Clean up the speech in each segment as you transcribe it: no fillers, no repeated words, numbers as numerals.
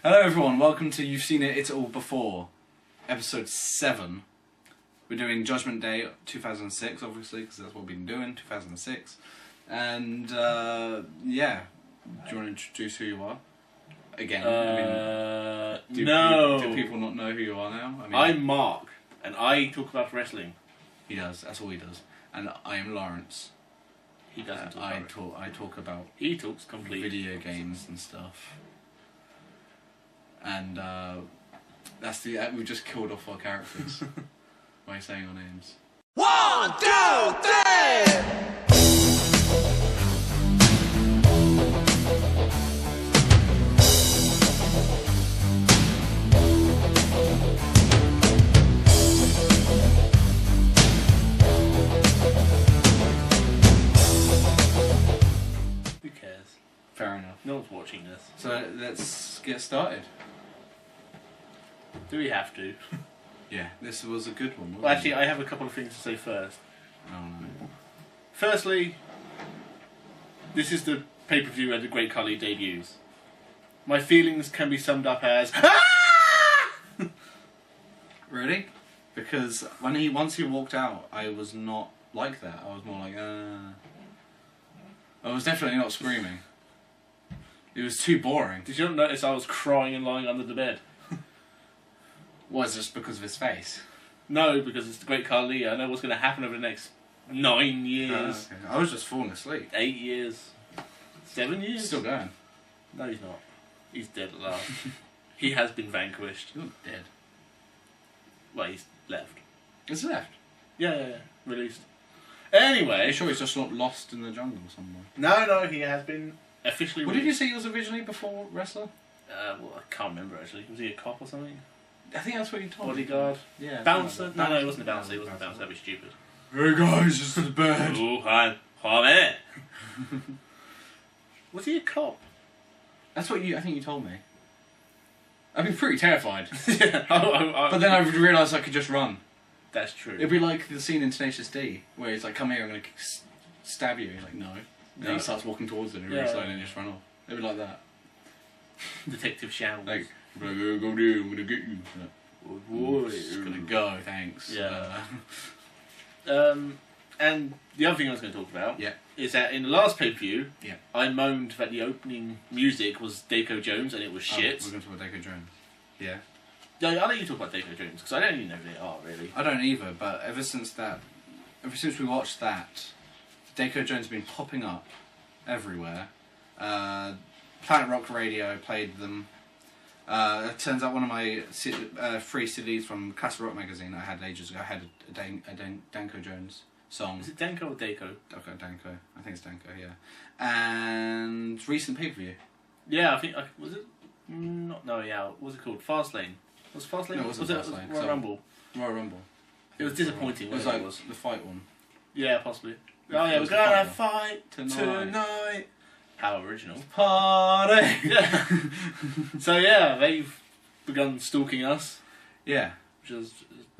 Hello everyone, welcome to You've Seen It All Before, episode 7. We're doing Judgment Day 2006, obviously, because that's what we've been doing, 2006. And, yeah, do you want to introduce who you are? Again, do people not know who you are now? I'm Mark, and I talk about wrestling. He does, that's all he does. And I am Lawrence. He doesn't talk about I talk about He talks complete video games and stuff. And that's we've just killed off our characters by saying our names. 1, 2, 3! Who cares? Fair enough. No one's watching this. So let's get started. Do we have to? Yeah, this was a good one. Well, actually, I have a couple of things to say first. Oh no. Firstly, this is the pay-per-view where the Great Khali debuts. My feelings can be summed up as Really? Because once he walked out, I was not like that. I was more like, I was definitely not screaming. It was too boring. Did you not notice I was crying and lying under the bed? Was it just because of his face? No, because it's the Great Khali. I know what's going to happen over the next 9 years. Okay. I was just falling asleep. 8 years. 7 years? Still going. No, he's not. He's dead at last. He has been vanquished. You're dead. Well, he's left. It's left. Yeah. Released. Are Anyway. you sure he's just not lost in the jungle somewhere? No, he has been officially What did you released. say he was originally before wrestler? Well, I can't remember actually. Was he a cop or something? I think that's what you told me. Bodyguard? Yeah. Bouncer? No, he wasn't a bouncer. He wasn't a bouncer. That'd be stupid. Hey guys, this is bad. Oh, hi. Hi, Was he a cop? That's what I think you told me. I'd be pretty terrified. Yeah. But then I realised I could just run. That's true. It'd be like the scene in Tenacious D, where he's like, come here, I'm going to stab you. He's like, no. And then he starts walking towards it and really slowly and just run off. It'd be like that. Detective Shambles. Like, go there, I'm going to get you. Boy. Just going to go, thanks. Yeah. And the other thing I was going to talk about is that in the last pay-per-view, I moaned that the opening music was Daco Jones and it was shit. We're going to talk about Daco Jones. Yeah. Yeah, I'll let you talk about Daco Jones because I don't even know who they are really. I don't either, but ever since we watched that, Daco Jones has been popping up everywhere. Planet Rock Radio played them. It turns out one of my free CDs from Classic Rock magazine I had ages ago had a Danko Jones song. Is it Danko or Daco? Okay, Danko. I think it's Danko, yeah. And recent pay-per-view. Yeah, I think... was it? Not No Way Out. What was it called? Fastlane. Was it Fastlane? No, it wasn't Fastlane. Royal Rumble. Royal Rumble. It was disappointing. It was like the fight one. Yeah, possibly. Oh yeah, we're gonna fight tonight. How original. Party! Yeah. So yeah, they've begun stalking us. Yeah. Which is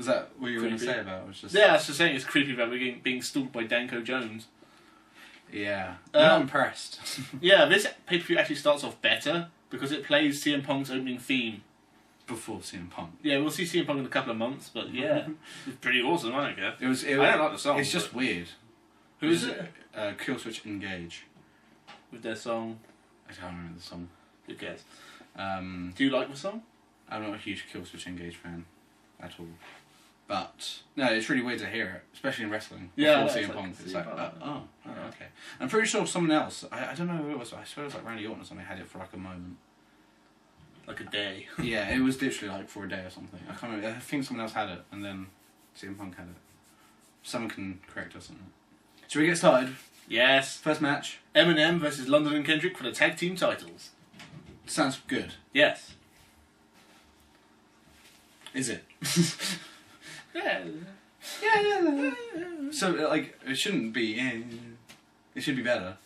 that what you were going to creepy. say about it? Was just... Yeah, I was just saying it's creepy that we're being stalked by Danko Jones. Yeah. I'm not impressed. Yeah, this pay-per-view actually starts off better because it plays CM Punk's opening theme. Before CM Punk. Yeah, we'll see CM Punk in a couple of months, but yeah. It's pretty awesome, I don't care. I don't like the song. It's just weird. Who is it? Killswitch Engage. With their song. I can't remember the song. Who cares? Do you like the song? I'm not a huge Killswitch Engage fan at all. But, no, it's really weird to hear it, especially in wrestling. Yeah, before CM Punk. It's like, okay. I'm pretty sure someone else, I don't know who it was, I swear it was like Randy Orton or something, had it for like a moment. Like a day. Yeah, it was literally like for a day or something. I can't remember. I think someone else had it, and then CM Punk had it. Someone can correct us on that. Should we get started? Yes. First match. Eminem versus London and Kendrick for the tag team titles. Sounds good. Yes. Is it? Yeah. So, like, it shouldn't be... It should be better.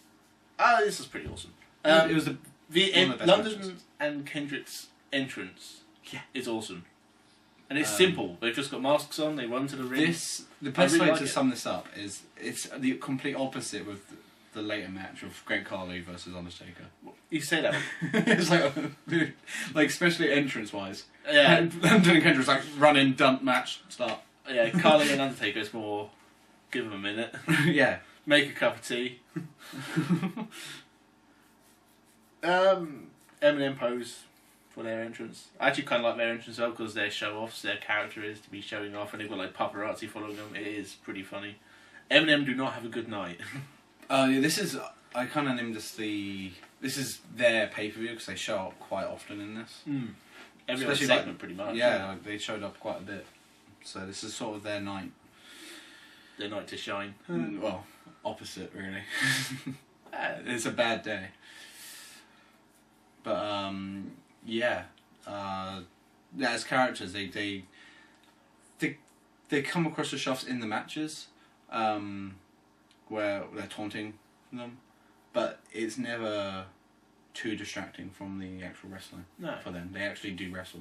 This is pretty awesome. It was the one of the best London matches. and Kendrick's entrance is awesome. And it's Um, simple. They've just got masks on, they run to the ring. The best really way like to it. sum this up is it's the complete opposite with the later match of Great Khali versus Undertaker. You say that. It's like especially entrance wise. Yeah. London and Kendrick's like run in, dump, match, start. Yeah, Khali and Undertaker is more. Give them a minute. Yeah. Make a cup of tea. Eminem pose for their entrance. I actually kind of like their entrance as well because they're show-offs. Their character is to be showing off, and they've got like paparazzi following them. It is pretty funny. Eminem do not have a good night. Yeah, this is. I kind of named this This is their pay-per-view because they show up quite often in this. Every other segment, pretty much. Yeah, like they showed up quite a bit. So this is sort of their night. Their night to shine. Well, opposite really. It's a bad day. But yeah, as characters, they come across the shafts in the matches, where they're taunting them, but it's never too distracting from the actual wrestling. No. For them, they actually do wrestle.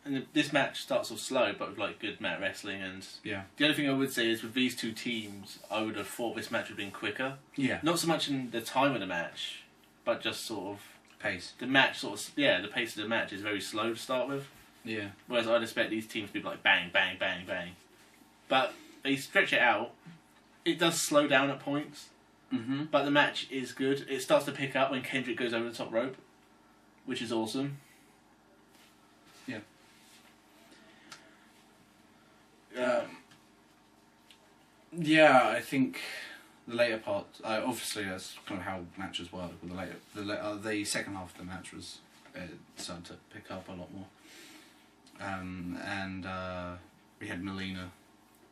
And this match starts off slow, but with like good mat wrestling. And yeah, the only thing I would say is with these two teams, I would have thought this match would have been quicker. Yeah. Not so much in the time of the match, but just sort of pace. the match the pace of the match is very slow to start with. Yeah. Whereas I'd expect these teams to be like bang, bang, bang, bang. But they stretch it out. It does slow down at points. Mm-hmm. But the match is good. It starts to pick up when Kendrick goes over the top rope, which is awesome. Yeah. Yeah, I think the later part. Obviously, that's kind of how matches work. With the second half of the match was starting to pick up a lot more, and we had Melina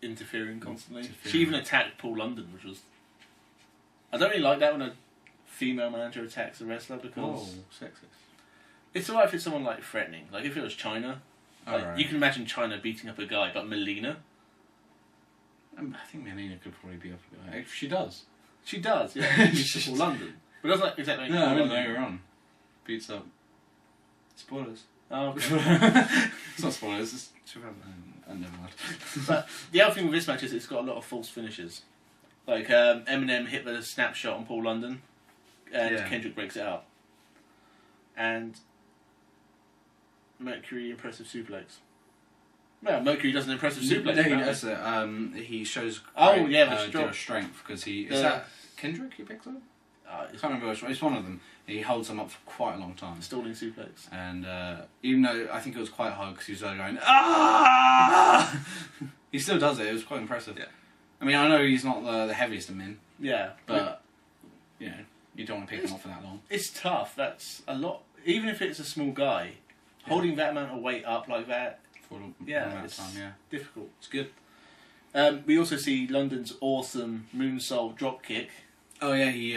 interfering constantly. Interfering. She even attacked Paul London, which was. I don't really like that when a female manager attacks a wrestler because sexist. it's alright if it's someone like threatening. Like if it was China, like, Right. you can imagine China beating up a guy, but Melina. I think Melina could probably be up a guy. If she does. She does, yeah. She's Paul London, but it doesn't like exactly. No, Paul I don't know. London. You're on. Beats up. Spoilers. Oh, okay. It's not spoilers. It's 2000. Never mind. But the other thing with this match is it's got a lot of false finishes. Like Eminem hit the snapshot on Paul London, and Kendrick breaks it up. And Mercury impressive suplex. Well, Mercury does an impressive suplex. No, he apparently. does it. He shows the strength because he is that Kendrick he picks up. I can't remember which one. It's one of them. He holds them up for quite a long time. Stalling suplex. And even though I think it was quite hard because he was going ah, he still does it. It was quite impressive. Yeah. I mean, I know he's not the heaviest of men, Yeah, but you know, you don't want to pick him up for that long. it's tough. That's a lot. Even if it's a small guy, holding that amount of weight up like that, For a yeah, amount of it's time, yeah. difficult. It's good. We also see London's awesome moonsault drop kick. Oh yeah, he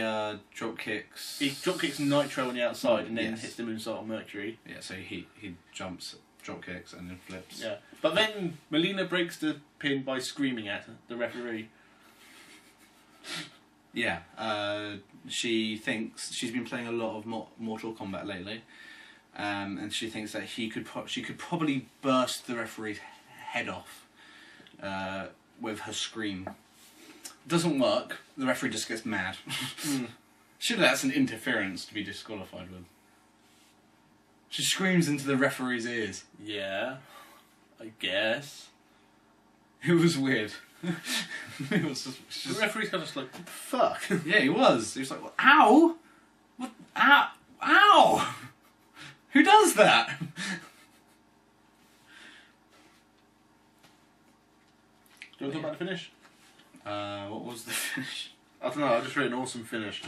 drop kicks. He drop kicks Nitro on the outside and then Yes. hits the moonsault on Mercury. Yeah, so he jumps, drop kicks, and then flips. Yeah, but then Melina breaks the pin by screaming at the referee. Yeah, she thinks she's been playing a lot of Mortal Kombat lately, and she thinks that she could probably burst the referee's head off with her scream. Doesn't work. The referee just gets mad. Surely that's an interference to be disqualified with. She screams into the referee's ears. Yeah, I guess. It was weird. It was The referee's kind of just like, what the fuck? Yeah, he was. He was like, ow! What? Ow! Ow! Who does that? Do you want to talk about the finish? What was the finish? I don't know, I just read an awesome finish.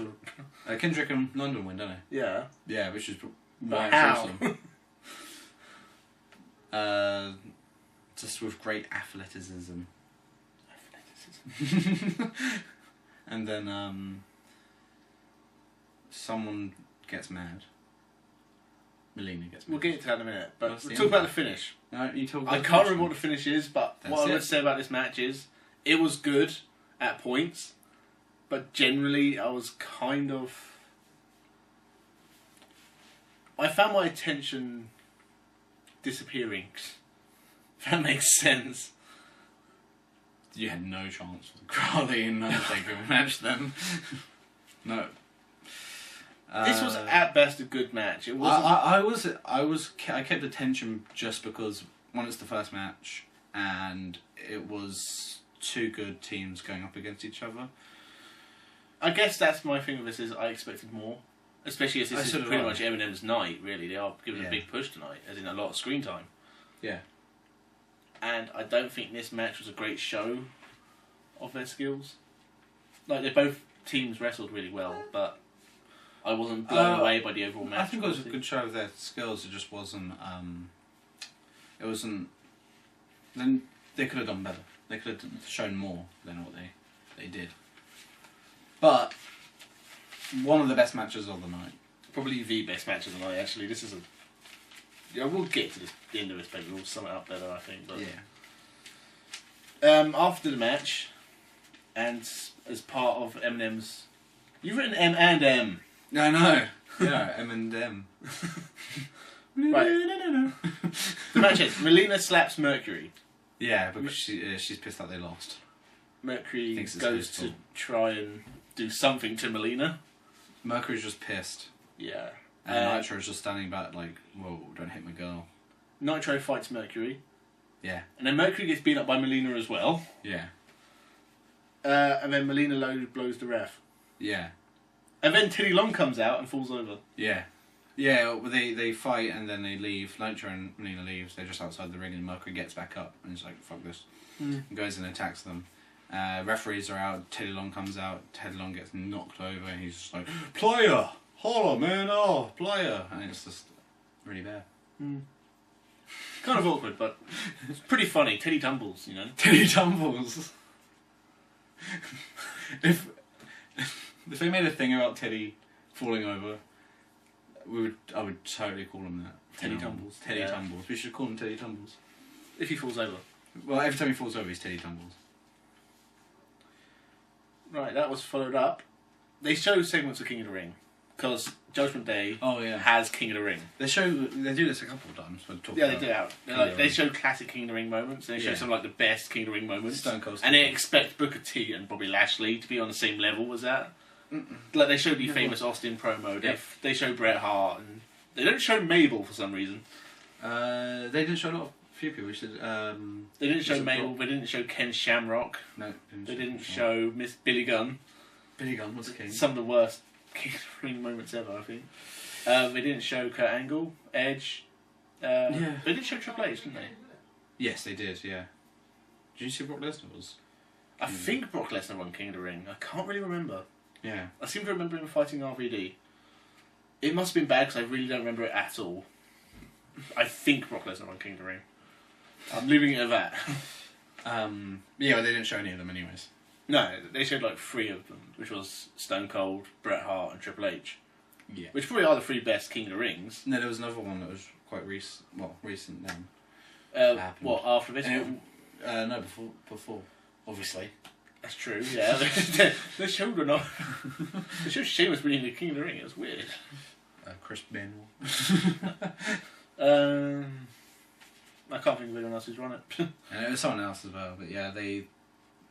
Kendrick and London win, don't they? Yeah. Yeah, which is But why how? it's awesome. Just with great athleticism. And then someone gets mad. Melina gets mad. We'll get into that in a minute, but What's we'll the talk about the impact? finish. No, you talk I about can't the remember what the finish is, but That's what I it. would say about this match is it was good at points, but generally I was kind of... I found my attention disappearing. If that makes sense. You had no chance for the Khali and Undertaker match then. No. This was at best a good match. It wasn't. I kept attention just because one, it's the first match, and it was two good teams going up against each other. I guess that's my thing with this is I expected more, especially as this is pretty much right. Eminem's night. Really, they are giving a big push tonight, as in a lot of screen time. Yeah. And I don't think this match was a great show of their skills. Like, they both teams wrestled really well, but I wasn't blown away by the overall match. I think it was a good show of their skills. It just wasn't. It wasn't. Then they could have done better. They could have shown more than what they did. But one of the best matches of the night. Probably the best match of the night. Actually, this is a. Yeah, we'll get to the end of this, but we'll sum it up better, I think. But yeah. After the match, and as part of Eminem's, you've written M and M. No, no. Yeah, M and M. Right. The match is Melina slaps Mercury. Yeah, because she's pissed that they lost. Mercury Thinks it's goes his to fault. try and do something to Melina. Mercury's just pissed. Yeah. And Nitro's just standing back like, whoa, don't hit my girl. Nitro fights Mercury. Yeah. And then Mercury gets beaten up by Melina as well. Yeah. And then Melina blows the ref. Yeah. And then Teddy Long comes out and falls over. Yeah. Yeah, well, they fight and then they leave. Nitro and Melina leaves. They're just outside the ring and Mercury gets back up and he's like, fuck this. And goes and attacks them. Referees are out. Teddy Long comes out. Teddy Long gets knocked over and he's just like, player! Holla, man! Oh, player! And it's just really bad. Kind of awkward, but it's pretty funny. Teddy tumbles, you know. Teddy tumbles. if they made a thing about Teddy falling over, I would totally call him that. Teddy Tumbles. Teddy Yeah. Tumbles. We should call him Teddy Tumbles. If he falls over. Well, every time he falls over, he's Teddy Tumbles. Right, that was followed up. They show segments of King of the Ring. Because Judgment Day has King of the Ring. They do this a couple of times. Yeah, they do out. They show classic King of the Ring moments. They show some like the best King of the Ring moments. Stone Cold. And they expect Booker T and Bobby Lashley to be on the same level as that. Like they show the famous Austin promo. They show Bret Hart, and they don't show Mabel for some reason. They didn't show a few people. They didn't show Mabel. They didn't show Ken Shamrock. No, They didn't show Miss Billy Gunn. Billy Gunn was king. Some of the worst King of the Ring moments ever, I think. They didn't show Kurt Angle, Edge. They did show Triple H, didn't they? Yes, they did. Yeah. Did you see Brock Lesnar was? I think Brock Lesnar won King of the Ring. I can't really remember. Yeah. I seem to remember him fighting RVD. It must have been bad because I really don't remember it at all. I think Brock Lesnar won King of the Ring. I'm leaving it at that. Yeah, they didn't show any of them, anyways. No, they showed like 3 of them, which was Stone Cold, Bret Hart, and Triple H. Yeah. Which probably are the 3 best King of the Rings. No, there was another one that was quite recent. Well, recent then. What, after this one? No, before, obviously. That's true, yeah. They showed or not. They showed Sheamus winning the King of the Ring. It was weird. Chris Benoit. I can't think of anyone else who's run it. And it was someone else as well, but yeah,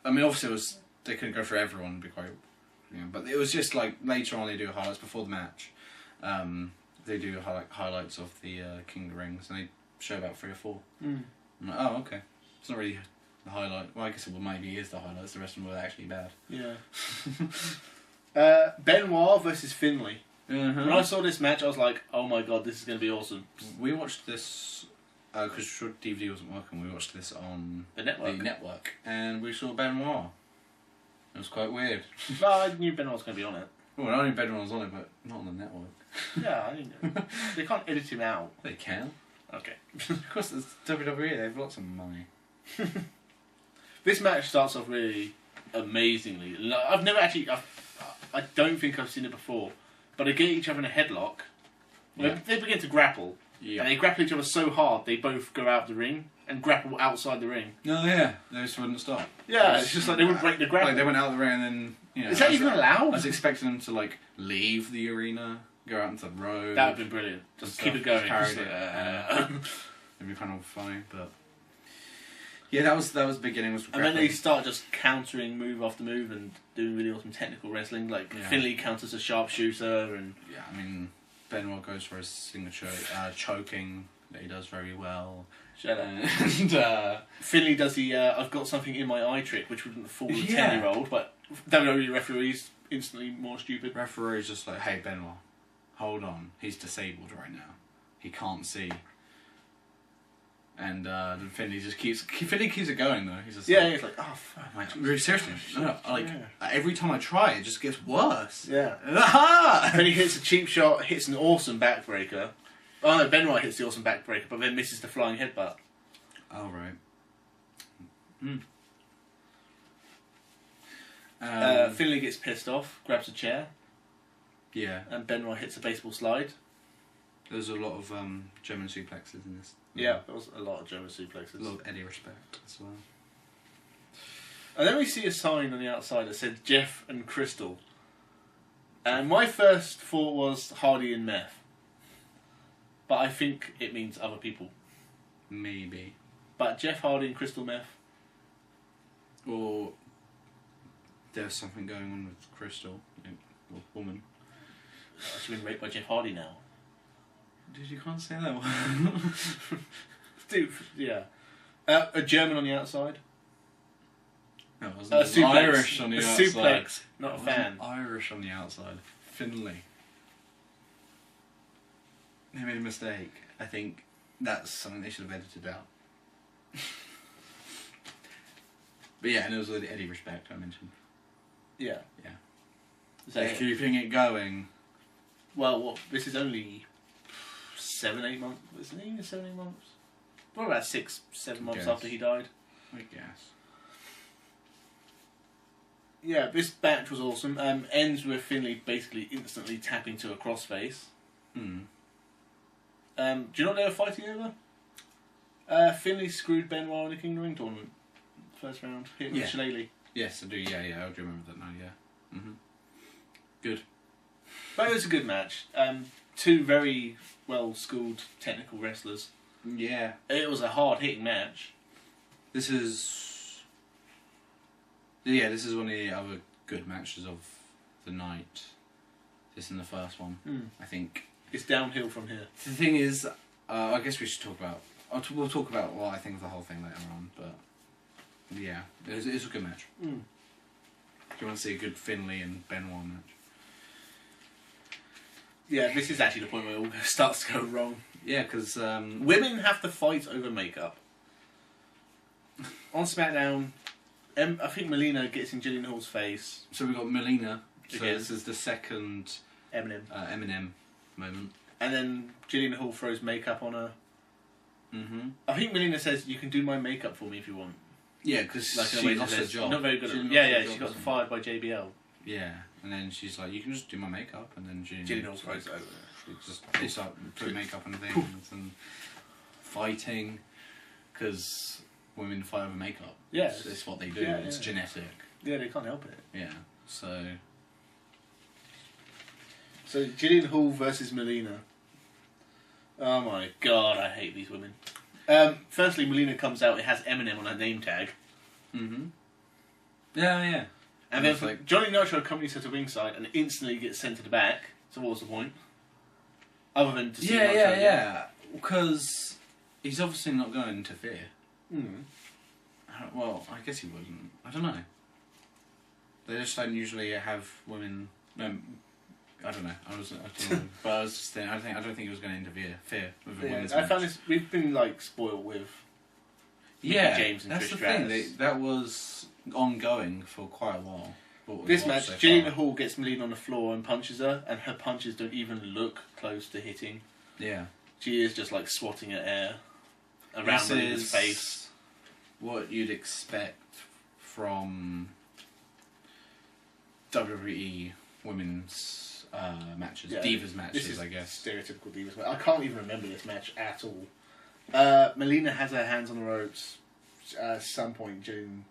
obviously they couldn't go for everyone, it'd be quite, but it was just like later on they do highlights before the match. They do highlights of the King of the Rings, and they show about 3 or 4. I'm like, oh, okay. It's not really the highlight. Well, I guess it maybe is the highlights. The rest of them were actually bad. Yeah. Benoit versus Finlay. When I saw this match, I was like, oh my god, this is going to be awesome. We watched this because DVD wasn't working. We watched this on The network. And we saw Benoit. It was quite weird. Well, I knew Benoit was going to be on it. Well, I knew Benoit was on it, but not on the network. Yeah, I didn't know. They can't edit him out. They can. Okay. Of course, it's WWE. They have lots of money. This match starts off really amazingly. I've never actually... I don't think I've seen it before. But they get each other in a headlock. Yeah. They begin to grapple. Yeah. And they grapple each other so hard, they both go out the ring and grapple outside the ring. No, yeah. They just wouldn't stop. Yeah, it's just like they wouldn't break the grapple. Like, they went out the ring and then, Is that even allowed? I was expecting them to, like, leave the arena, go out into the road. That would have been brilliant. Just keep it going. Carried Just it. like, It'd be kind of funny, but... Yeah, that was beginning. Was and then they start just countering move after move and doing really awesome technical wrestling. Like Finlay counters a sharpshooter, and I mean Benoit goes for his signature choking that he does very well. Shut up. And Finlay does the "I've got something in my eye" trick, which wouldn't fool a 10-year-old, but WWE referees instantly more stupid. Referee's just like, hey Benoit, hold on, he's disabled right now, he can't see. And Finlay keeps it going though. He's just he's like, oh fuck. I'm like, really seriously? No, every time I try, it just gets worse. Yeah. Aha! Finlay hits a cheap shot, hits an awesome backbreaker. Oh no, Benoit hits the awesome backbreaker, but then misses the flying headbutt. Oh right. Finlay gets pissed off, grabs a chair. Yeah. And Benoit hits a baseball slide. There's a lot of German suplexes in this. Yeah, there was a lot of German suplexes. A lot of Eddie respect as well. And then we see a sign on the outside that said Jeff and Crystal. And my first thought was Hardy and Meth. But I think it means other people. Maybe. But Jeff Hardy and Crystal Meth. Or there's something going on with Crystal, or woman. She's been raped by Jeff Hardy now. Dude, you can't say that one. Dude, yeah. A German on the outside. No, it wasn't. Irish on the outside. Suplex, not a fan. Irish on the outside. Finlay. They made a mistake. I think that's something they should have edited out. But yeah, and it was the Eddie respect I mentioned. Yeah. Yeah. So, keeping it going. Well, this is only 7-8 months. Isn't it even 7-8 months? Probably about 6-7 months after he died. I guess. Yeah, this match was awesome. Ends with Finlay basically instantly tapping to a crossface. Hmm. Do you know what they were fighting over? Finlay screwed Benoit in the King of the Ring tournament. First round. Hit with Shillelagh. Yes, I do. Yeah, I do remember that now. Yeah. Good. But it was a good match. Two very well-schooled technical wrestlers. Yeah. It was a hard-hitting match. This is one of the other good matches of the night. This and the first one. I think. It's downhill from here. The thing is, I guess we should talk about... we'll talk about what I think of the whole thing later on, but... Yeah, it was a good match. Do you want to see a good Finlay and Benoit match? Yeah, this is actually the point where it all starts to go wrong. Yeah, because... women have to fight over makeup. On SmackDown, I think Melina gets in Jillian Hall's face. So we've got Melina. So Again. this is the second... Eminem moment. And then Jillian Hall throws makeup on her. I think Melina says, "You can do my makeup for me if you want." Yeah, because like she lost her job. Not very good at it. She got fired by JBL. Yeah, and then she's like, "You can just do my makeup," and then Jillian Hall throws it over. They start putting makeup on things and fighting, because women fight over makeup. Yeah, it's what they do. Yeah, it's genetic. Yeah, they can't help it. Yeah, so Jillian Hall versus Melina. Oh my god, I hate these women. Firstly, Melina comes out, it has Eminem on her name tag. Yeah. And then Johnny Nitro accompanies her to ringside and instantly gets sent to the back. So what's the point? Other than to see Nitro. Yeah. Because he's obviously not going to interfere. Well, I guess he wouldn't. I don't know. They just don't usually have women... I don't know. I don't know. But I was just saying, I don't think he was going to interfere with the women's match. I found this. We've been spoiled with. Mickey James and that's Trish the Stratus. thing. That was ongoing for quite a while. This match, Jillian Hall gets Melina on the floor and punches her, and her punches don't even look close to hitting. Yeah. She is just swatting at air around Melina's face. What you'd expect from WWE women's matches, divas matches, I guess. Stereotypical divas match. I can't even remember this match at all. Melina has her hands on the ropes. At some point, Jillian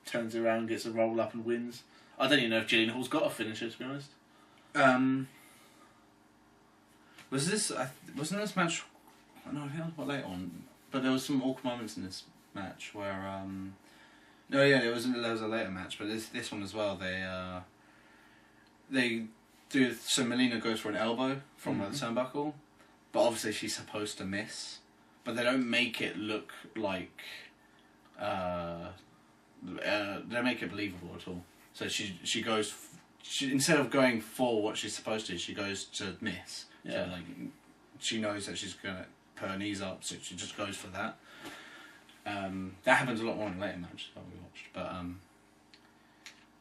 turns around, gets a roll up, and wins. I don't even know if Jillian Hall's got a finisher, to be honest. Wasn't this match? No, I think it was quite late on. But there was some awkward moments in this match where no, yeah, there was a later match, but this one as well. They do, so Melina goes for an elbow from the turnbuckle, but obviously she's supposed to miss, but they don't make it look like they don't make it believable at all. So she goes. Instead of going for what she's supposed to, she goes to miss. Yeah. So like, she knows that she's gonna put her knees up, so she just goes for that. That happens a lot more in later matches that we watched, but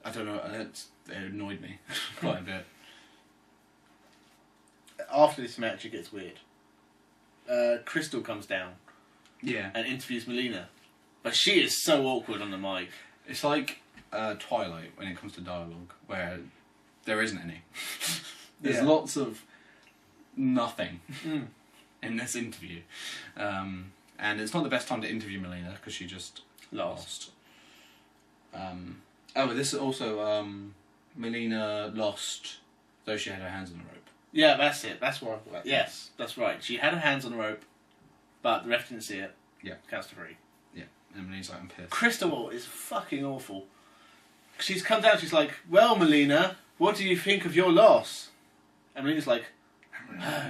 I don't know. It annoyed me quite a bit. After this match, it gets weird. Crystal comes down, and interviews Melina, but she is so awkward on the mic. It's like Twilight when it comes to dialogue, where there isn't any. There's lots of nothing in this interview, and it's not the best time to interview Melina because she just lost. This also Melina lost, though she had her hands on the rope. Yeah, that's it. That's what. Yes, that's right. She had her hands on the rope, but the ref didn't see it. Yeah, counts to 3. Yeah, and Melina's like, I'm pissed. Crystal is fucking awful. She's come down. She's like, "Well, Melina, what do you think of your loss?" And Melina's like,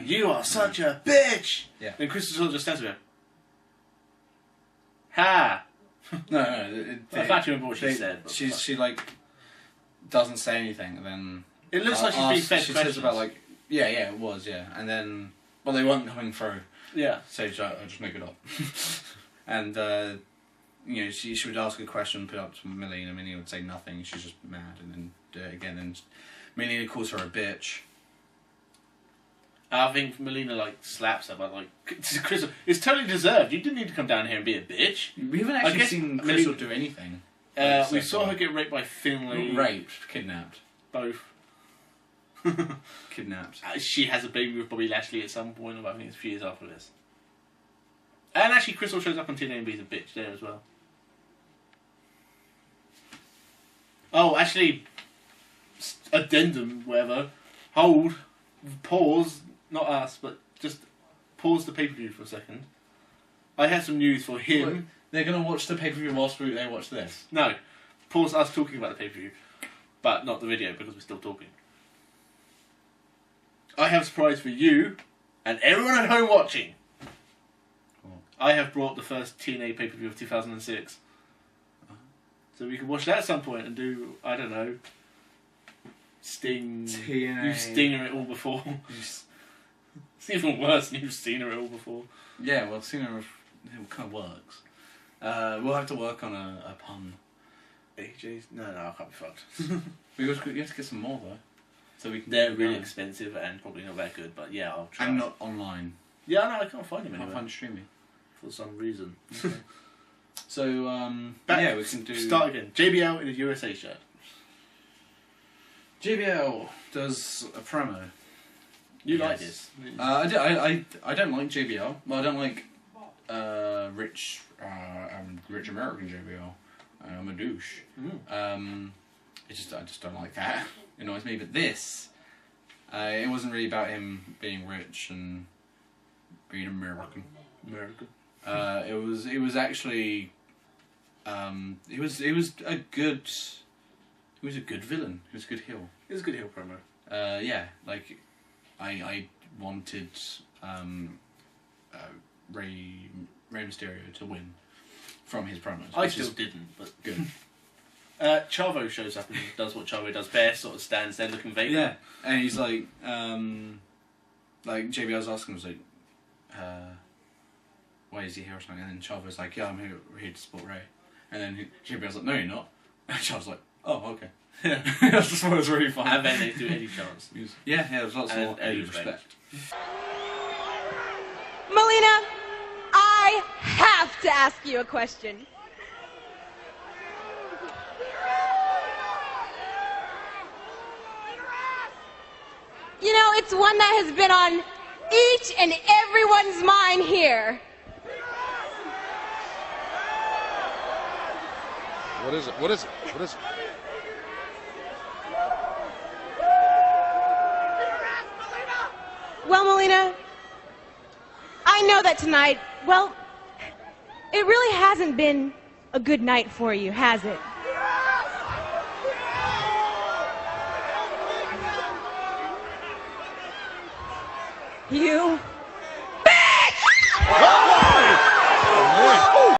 "You are such a bitch." Yeah. And Crystal sort of just stands there. Ha. No. I can't remember what she said. But she like doesn't say anything, and then it looks like she's being fed she questions. says about like it was and then they weren't coming through. Yeah. So I'll just make it up. And she would ask a question, put it up to Melina. Melina would say nothing. She's just mad, and then do it again. And Melina calls her a bitch. I think Melina like slaps her, but like Crystal, it's totally deserved. You didn't need to come down here and be a bitch. We haven't actually seen Crystal do anything. We saw her get raped by Finlay. Raped, kidnapped, both. Kidnapped. She has a baby with Bobby Lashley at some point, but I think it's a few years after this. And actually, Crystal shows up on TNA and be's a bitch there as well. Oh, actually, addendum, whatever. Hold, pause, not us, but just pause the pay-per-view for a second. I have some news for him. What? They're going to watch the pay-per-view whilst they watch this? No. Pause us talking about the pay-per-view, but not the video because we're still talking. I have a surprise for you and everyone at home watching. Cool. I have brought the first TNA pay-per-view of 2006. So we can watch that at some point and do, I don't know, Sting. TNA. You've seen it all before. It's even worse than you've seen it all before. Yeah, well, Cena, it kind of works. We'll have to work on a pun. AJ's? No, I can't be fucked. You have to get some more, though. So we can. They're really expensive and probably not that good, but yeah, I'll try. And not online. Yeah, no, I can't find them I anywhere. can't find streaming. For some reason. Okay. So, we can do... Start again. JBL in a USA shirt. JBL does a promo. You like this? I don't like JBL. Well, I don't like rich American JBL. I'm a douche. I just don't like that. It annoys me. But this, it wasn't really about him being rich and being American. It was actually, he was a good villain. He was a good heel. It was a good heel promo. Yeah, like I wanted Rey Mysterio to win from his promos. I still didn't, but good. Chavo shows up and does what Chavo does best, sort of stands there looking vacant. Yeah, and he's like JBL's asking him, was like, why is he here or something? And then Chavo's like, yeah, I'm here to support Ray. And then JBL's like, no, you're not. And Chavo's like, oh, okay. Yeah, that's just what was really fun. And then they do any chance. Yeah, there's lots more respect. Melina, I have to ask you a question. You know, it's one that has been on each and everyone's mind here. What is it? What is it? What is it? Well, Melina, I know that tonight, well, It really hasn't been a good night for you, has it? You